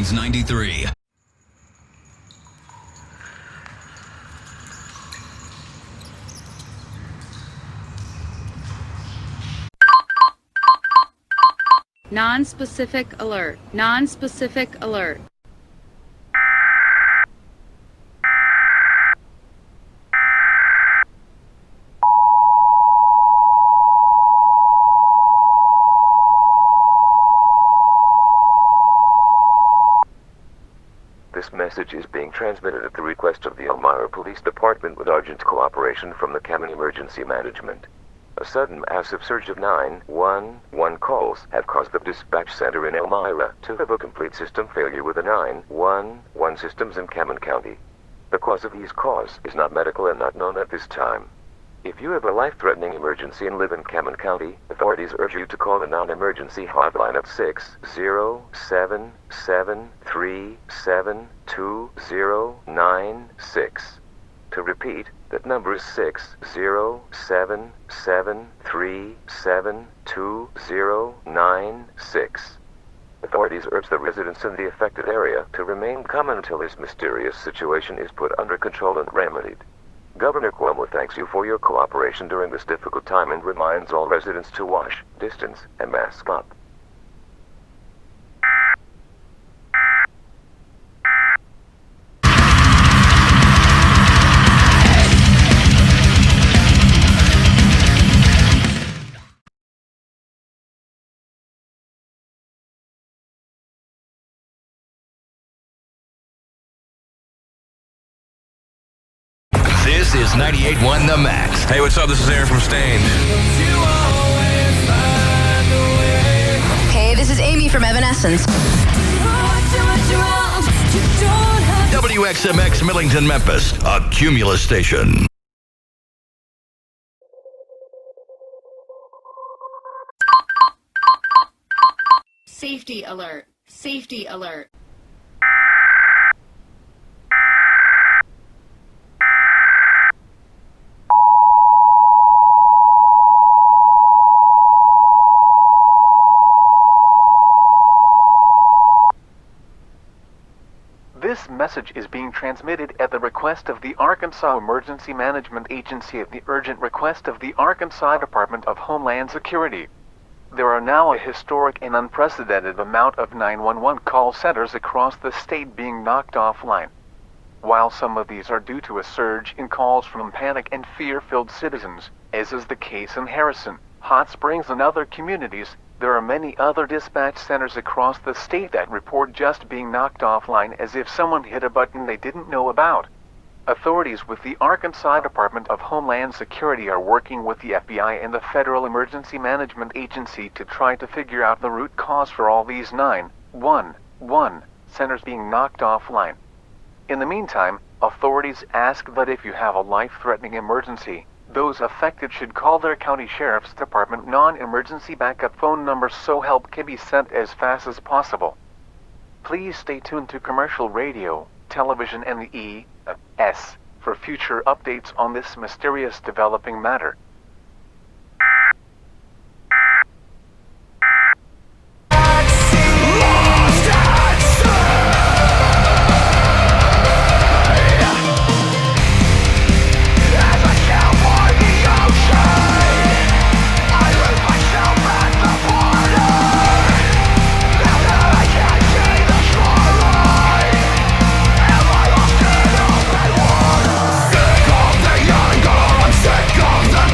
since '93. Non-specific alert. Non-specific alert. This message is being transmitted at the request of the Elmira Police Department with urgent cooperation from the County Emergency Management. A sudden massive surge of 911 calls have caused the dispatch center in Elmira to have a complete system failure with the 911 systems in Cameron County. The cause of these calls is not medical and not known at this time. If you have a life-threatening emergency and live in Cameron County, authorities urge you to call the non-emergency hotline of 607-737-2096. To repeat, that number is 607-737-2096. Authorities urge the residents in the affected area to remain calm until this mysterious situation is put under control and remedied. Governor Cuomo thanks you for your cooperation during this difficult time and reminds all residents to wash, distance, and mask up. This is 98.1 The Max. Hey, what's up? This is Aaron from Stained. Hey, this is Amy from Evanescence. WXMX Millington, Memphis, a Cumulus station. Safety alert. Safety alert. This message is being transmitted at the request of the Arkansas Emergency Management Agency at the urgent request of the Arkansas Department of Homeland Security. There are now a historic and unprecedented amount of 911 call centers across the state being knocked offline. While some of these are due to a surge in calls from panic and fear-filled citizens, as is the case in Harrison, Hot Springs, and other communities, there are many other dispatch centers across the state that report just being knocked offline as if someone hit a button they didn't know about. Authorities with the Arkansas Department of Homeland Security are working with the FBI and the Federal Emergency Management Agency to try to figure out the root cause for all these 911 centers being knocked offline. In the meantime, authorities ask that if you have a life-threatening emergency, those affected should call their county sheriff's department non-emergency backup phone number so help can be sent as fast as possible. Please stay tuned to commercial radio, television, and the EAS for future updates on this mysterious developing matter. Sick of the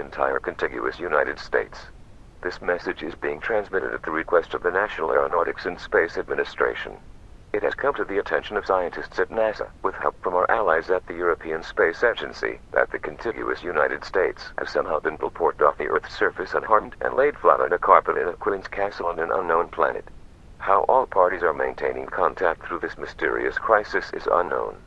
entire contiguous United States. This message is being transmitted at the request of the National Aeronautics and Space Administration. It has come to the attention of scientists at NASA, with help from our allies at the European Space Agency, that the contiguous United States has somehow been teleported off the Earth's surface unharmed and laid flat on a carpet in a Queen's castle on an unknown planet. How all parties are maintaining contact through this mysterious crisis is unknown.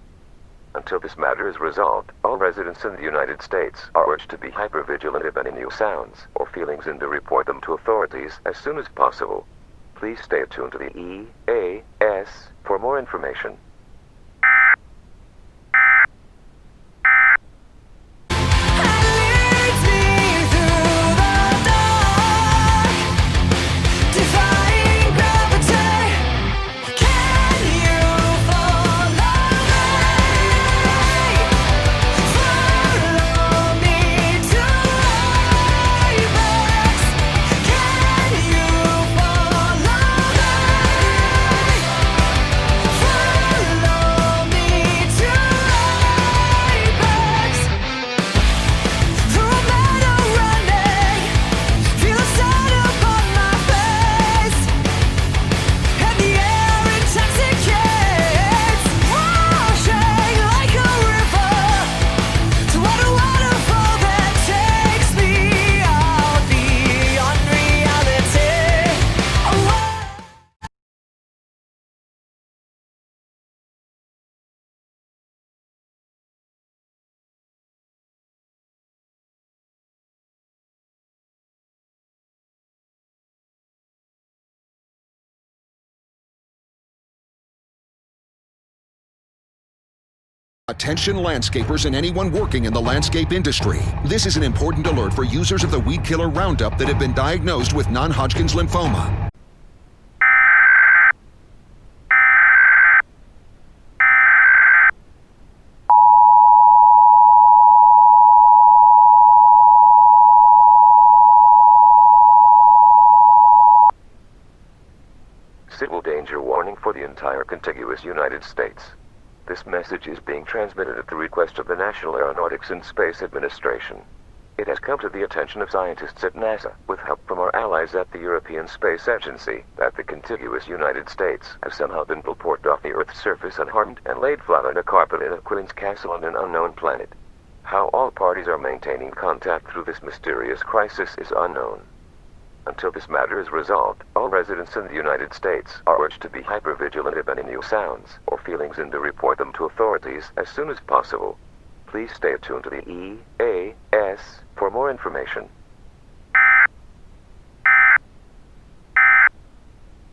Until this matter is resolved, all residents in the United States are urged to be hypervigilant of any new sounds or feelings and to report them to authorities as soon as possible. Please stay attuned to the EAS for more information. Attention landscapers and anyone working in the landscape industry. This is an important alert for users of the weed killer Roundup that have been diagnosed with non-Hodgkin's lymphoma. Civil danger warning for the entire contiguous United States. This message is being transmitted at the request of the National Aeronautics and Space Administration. It has come to the attention of scientists at NASA, with help from our allies at the European Space Agency, that the contiguous United States has somehow been teleported off the Earth's surface unharmed and laid flat on a carpet in a Queen's castle on an unknown planet. How all parties are maintaining contact through this mysterious crisis is unknown. Until this matter is resolved, all residents in the United States are urged to be hypervigilant of any new sounds or feelings and to report them to authorities as soon as possible. Please stay attuned to the EAS for more information.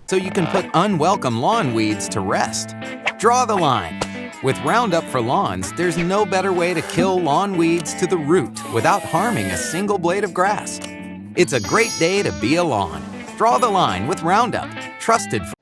So you can put unwelcome lawn weeds to rest. Draw the line. With Roundup for Lawns, there's no better way to kill lawn weeds to the root without harming a single blade of grass. It's a great day to be a lawn. Draw the line with Roundup, trusted for